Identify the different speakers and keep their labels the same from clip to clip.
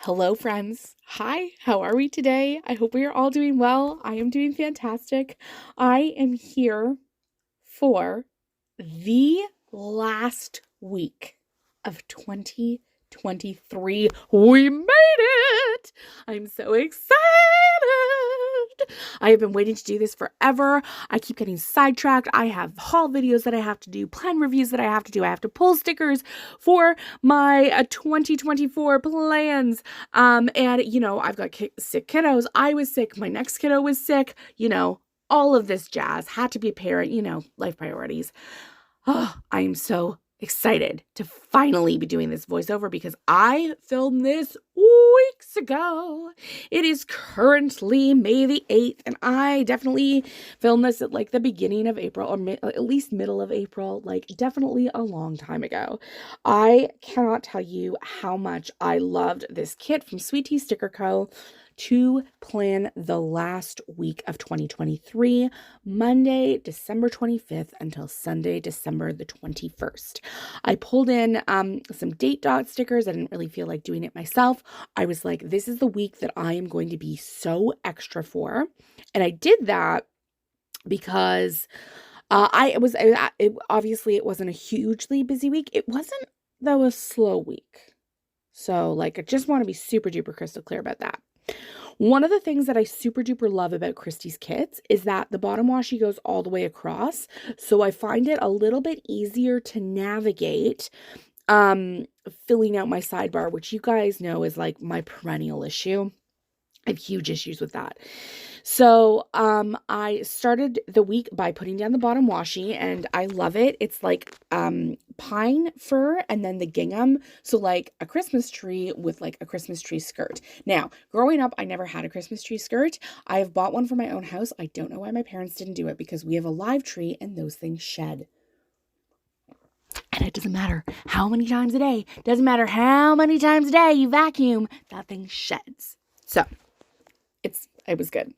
Speaker 1: Hello, friends. Hi, how are we today? I hope we are all doing well. I am doing fantastic. I am here for the last week of 2023. We made it! I'm so excited. I have been waiting to do this forever. I keep getting sidetracked. I have haul videos that I have to do, plan reviews that I have to do. I have to pull stickers for my 2024 plans. And I've got sick kiddos. I was sick. My next kiddo was sick. All of this jazz. Had to be a parent, life priorities. Oh, I am so excited to finally be doing this voiceover because I filmed this weeks ago. It is currently May the 8th, and I definitely filmed this at the beginning of April, or at least middle of April, definitely a long time ago. I cannot tell you how much I loved this kit from Sweet Tea Sticker Co. to plan the last week of 2023, Monday, December 25th until Sunday, December the 21st. I pulled in some date dot stickers. I didn't really feel like doing it myself. I was like, this is the week that I am going to be so extra for. And I did that because obviously it wasn't a hugely busy week. It wasn't, though, a slow week. So I just want to be super duper crystal clear about that. One of the things that I super duper love about Christie's kits is that the bottom washi goes all the way across. So I find it a little bit easier to navigate filling out my sidebar, which you guys know is my perennial issue. I have huge issues with that. So I started the week by putting down the bottom washi, and I love it. It's pine fir and then the gingham. So a Christmas tree with a Christmas tree skirt. Now, growing up, I never had a Christmas tree skirt. I have bought one for my own house. I don't know why my parents didn't do it because we have a live tree and those things shed. And it doesn't matter how many times a day. Doesn't matter how many times a day you vacuum, that thing sheds. So it was good.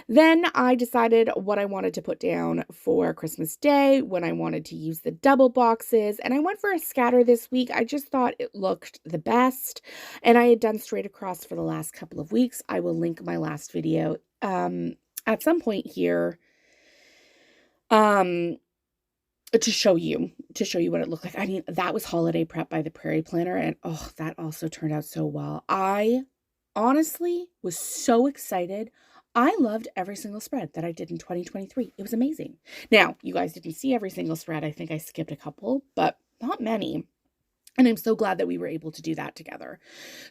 Speaker 1: Then I decided what I wanted to put down for Christmas Day, when I wanted to use the double boxes, and I went for a scatter this week. I just thought it looked the best, and I had done straight across for the last couple of weeks. I will link my last video at some point here to show you what it looked like. I mean, that was holiday prep by the Prairie Planner, and oh, that also turned out so well. I honestly was so excited. I loved every single spread that I did in 2023. It was amazing. Now, you guys didn't see every single spread. I think I skipped a couple, but not many. And I'm so glad that we were able to do that together.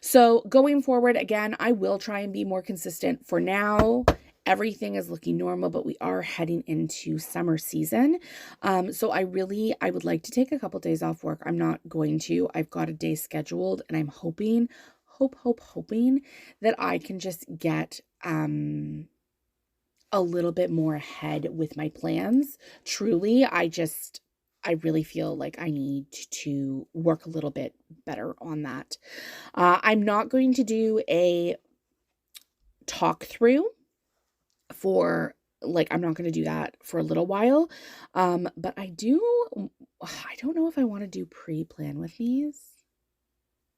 Speaker 1: So going forward, again, I will try and be more consistent. For now, everything is looking normal, but we are heading into summer season. So I would like to take a couple days off work. I'm not going to. I've got a day scheduled, and I'm hoping that I can just get a little bit more ahead with my plans. Truly, I really feel like I need to work a little bit better on that. I'm not going to do a talk through for I'm not going to do that for a little while. But I don't know if I want to do pre-plan with these.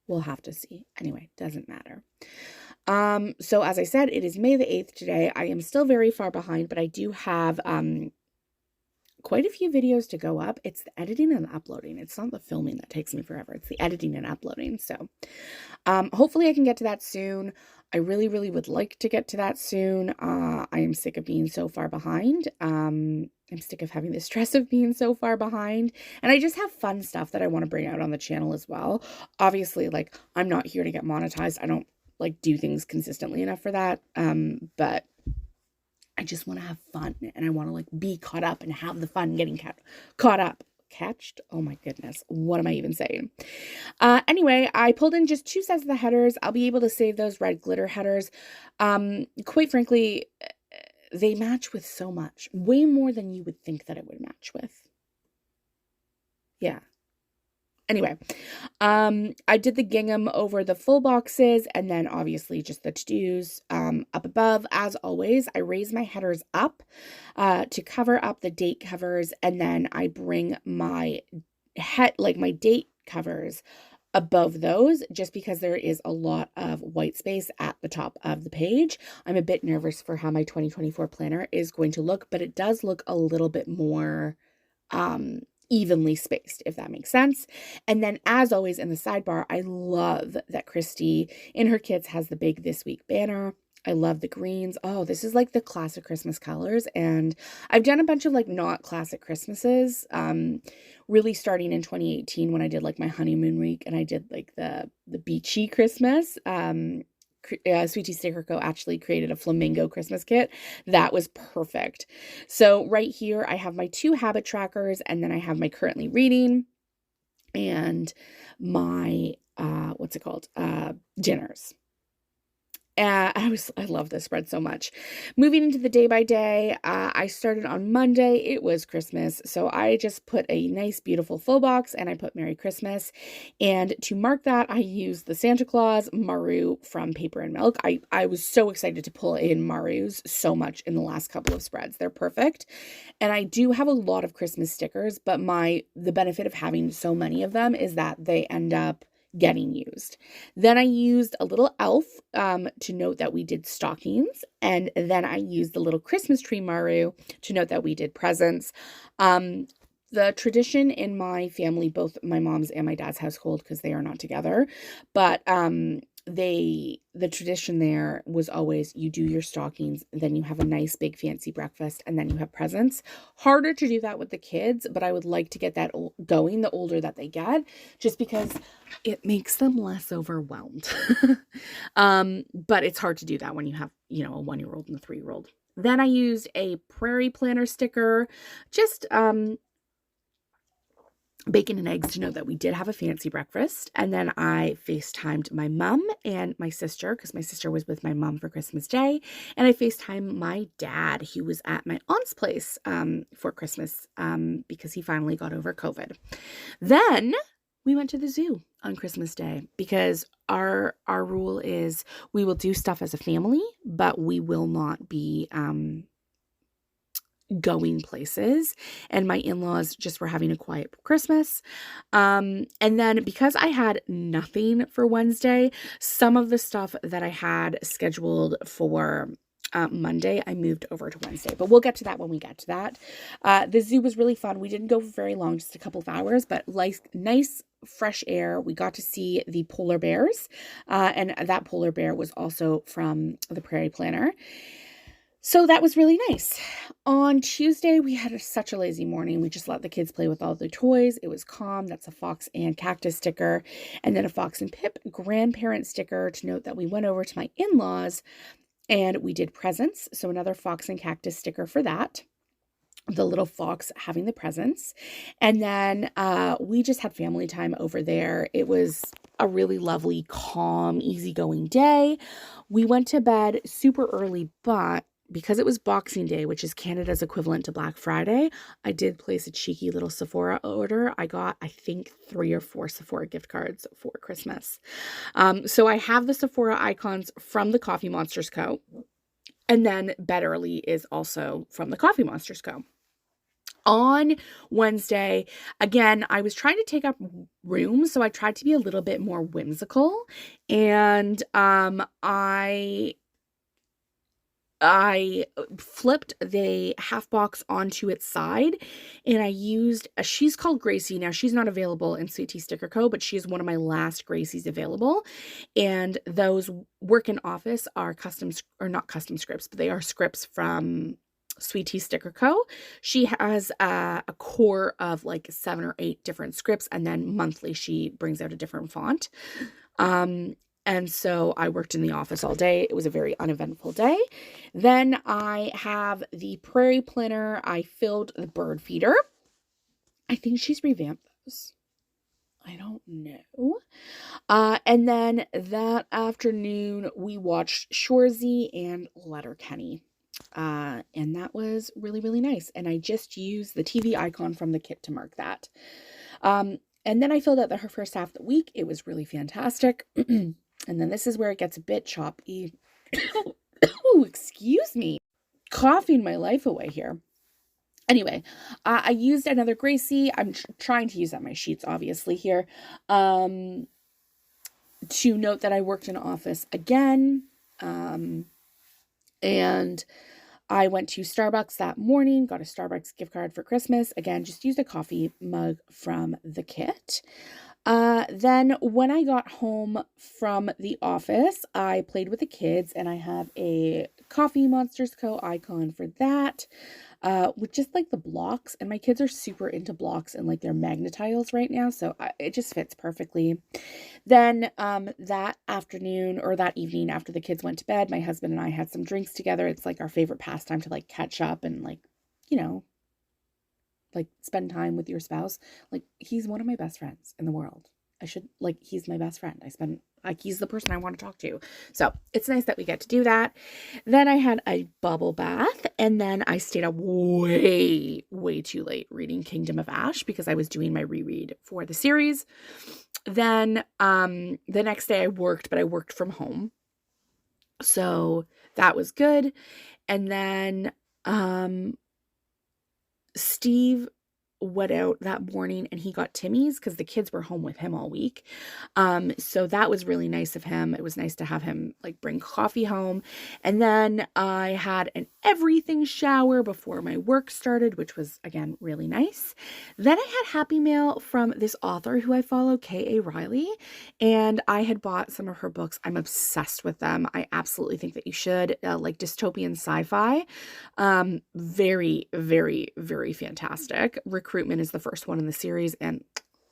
Speaker 1: We'll have to see. Anyway, doesn't matter. So as I said, it is May the 8th today. I am still very far behind, but I do have quite a few videos to go up. It's the editing and uploading. It's not the filming that takes me forever. It's the editing and uploading. So hopefully I can get to that soon. I really, really would like to get to that soon. I am sick of being so far behind. I'm sick of having the stress of being so far behind. And I just have fun stuff that I want to bring out on the channel as well. Obviously, I'm not here to get monetized. I don't do things consistently enough for that. But I just want to have fun, and I want to be caught up and have the fun getting caught up. Catched? Oh my goodness. What am I even saying? Anyway, I pulled in just 2 sets of the headers. I'll be able to save those red glitter headers. Quite frankly, they match with so much. Way more than you would think that it would match with. Yeah. Anyway, I did the gingham over the full boxes, and then obviously just the to-dos up above. As always, I raise my headers up to cover up the date covers, and then I bring my my date covers above those just because there is a lot of white space at the top of the page. I'm a bit nervous for how my 2024 planner is going to look, but it does look a little bit more evenly spaced, if that makes sense. And then as always in the sidebar, I love that Christy in her kids has the big This Week banner. I love the greens. Oh, this is like the classic Christmas colors. And I've done a bunch of like not classic Christmases, really starting in 2018 when I did like my honeymoon week and I did like the beachy Christmas. Sweetie Sticker Co. actually created a flamingo Christmas kit. That was perfect. So right here, I have my 2 habit trackers, and then I have my currently reading and my, dinners. I love this spread so much. Moving into the day by day, I started on Monday. It was Christmas, so I just put a nice, beautiful full box, and I put Merry Christmas. And to mark that, I used the Santa Claus Maru from Paper and Milk. I was so excited to pull in Marus so much in the last couple of spreads. They're perfect. And I do have a lot of Christmas stickers, but the benefit of having so many of them is that they end up getting used. Then I used a little elf to note that we did stockings, and then I used the little Christmas tree Maru to note that we did presents. The tradition in my family, both my mom's and my dad's household, because they are not together, but the tradition there was always you do your stockings, then you have a nice big fancy breakfast, and then you have presents. Harder to do that with the kids, but I would like to get that going the older that they get, just because it makes them less overwhelmed. But it's hard to do that when you have, a 1-year-old and a 3-year-old. Then I used a Prairie Planner sticker, just bacon and eggs to know that we did have a fancy breakfast. And then I FaceTimed my mom and my sister, because my sister was with my mom for Christmas Day. And I FaceTimed my dad. He was at my aunt's place for Christmas because he finally got over COVID. Then we went to the zoo on Christmas Day because our rule is we will do stuff as a family, but we will not be going places. And my in-laws just were having a quiet Christmas. And then because I had nothing for Wednesday, some of the stuff that I had scheduled for Monday, I moved over to Wednesday, but we'll get to that when we get to that. The zoo was really fun. We didn't go for very long, just a couple of hours, but nice fresh air. We got to see the polar bears, and that polar bear was also from the Prairie Planner. So that was really nice. On Tuesday, we had such a lazy morning. We just let the kids play with all the toys. It was calm. That's a Fox and Cactus sticker. And then a Fox and Pip grandparent sticker to note that we went over to my in-laws and we did presents. So another Fox and Cactus sticker for that. The little fox having the presents. And then we just had family time over there. It was a really lovely, calm, easygoing day. We went to bed super early, but because it was Boxing Day, which is Canada's equivalent to Black Friday, I did place a cheeky little Sephora order. I got, I think, 3 or 4 Sephora gift cards for Christmas. So I have the Sephora icons from the Coffee Monsters Co. And then Bed Early is also from the Coffee Monsters Co. On Wednesday, again, I was trying to take up room, so I tried to be a little bit more whimsical. And I flipped the half box onto its side, and I used she's called Gracie. Now, she's not available in Sweetie Sticker Co., but she is one of my last Gracies available. And those work in office are not custom scripts, but they are scripts from Sweetie Sticker Co. She has a core of like 7 or 8 different scripts, and then monthly she brings out a different font. And so I worked in the office all day. It was a very uneventful day. Then I have the Prairie Planner. I filled the bird feeder. I think she's revamped those. I don't know. And then that afternoon, we watched Shoresy and Letterkenny. And that was really, really nice. And I just used the TV icon from the kit to mark that. And then I filled out her first half of the week. It was really fantastic. And then this is where it gets a bit choppy. Oh, excuse me. Coughing my life away here. Anyway, I used another Gracie. I'm trying to use up my sheets, obviously, here. to note that I worked in office again. And I went to Starbucks that morning, got a Starbucks gift card for Christmas. Again, just used a coffee mug from the kit. Then when I got home from the office, I played with the kids, and I have a Coffee Monsters Co. icon for that, with just like the blocks, and my kids are super into blocks and like their magnetiles right now, so it just fits perfectly. Then that afternoon or that evening after the kids went to bed, my husband and I had some drinks together. It's like our favorite pastime to like catch up and like, you know, like spend time with your spouse. Like, he's one of my best friends in the world. He's my best friend. He's the person I want to talk to. So it's nice that we get to do that. Then I had a bubble bath, and then I stayed up way, way too late reading Kingdom of Ash because I was doing my reread for the series. Then the next day I worked, but I worked from home. So that was good. And then Steve went out that morning and he got Timmy's because the kids were home with him all week. So that was really nice of him. It was nice to have him like bring coffee home. And then I had an everything shower before my work started, which was again really nice. Then I had Happy Mail from this author who I follow, K.A. Riley, and I had bought some of her books. I'm obsessed with them. I absolutely think that you should, like dystopian sci-fi. Very, very, very fantastic. Recruitment is the first one in the series, and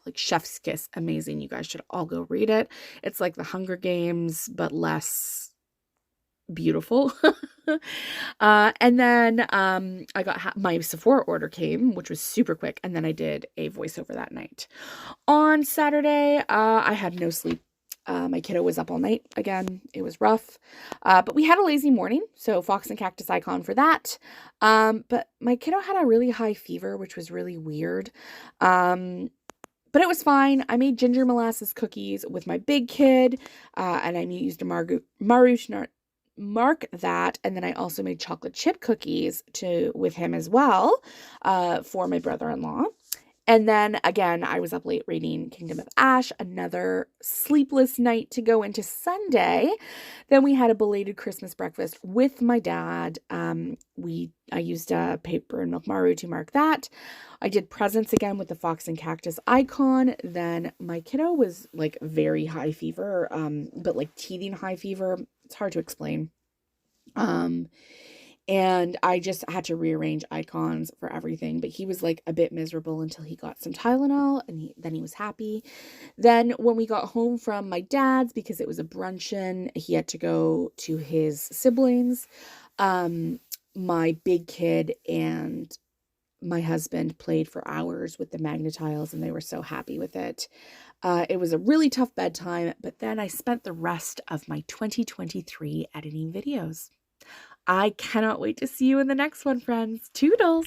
Speaker 1: like chef's kiss, amazing. You guys should all go read it. It's like the Hunger Games, but less beautiful. And then I got my Sephora order came, which was super quick, and then I did a voiceover that night. On Saturday, I had no sleep. My kiddo was up all night again. It was rough. But we had a lazy morning, so Fox and Cactus icon for that. But my kiddo had a really high fever, which was really weird. But it was fine. I made ginger molasses cookies with my big kid, and I used a Maruchan to mark that. And then I also made chocolate chip cookies with him as well, for my brother-in-law. And then again, I was up late reading Kingdom of Ash, another sleepless night to go into Sunday. Then we had a belated Christmas breakfast with my dad. I used a paper and milk maru to mark that. I did presents again with the Fox and Cactus icon. Then my kiddo was like very high fever, but like teething high fever. It's hard to explain. And I just had to rearrange icons for everything. But he was like a bit miserable until he got some Tylenol, and then he was happy. Then when we got home from my dad's, because it was a brunchin', he had to go to his siblings. My big kid and my husband played for hours with the magnetiles, and they were so happy with it. It was a really tough bedtime, but then I spent the rest of my 2023 editing videos. I cannot wait to see you in the next one, friends. Toodles!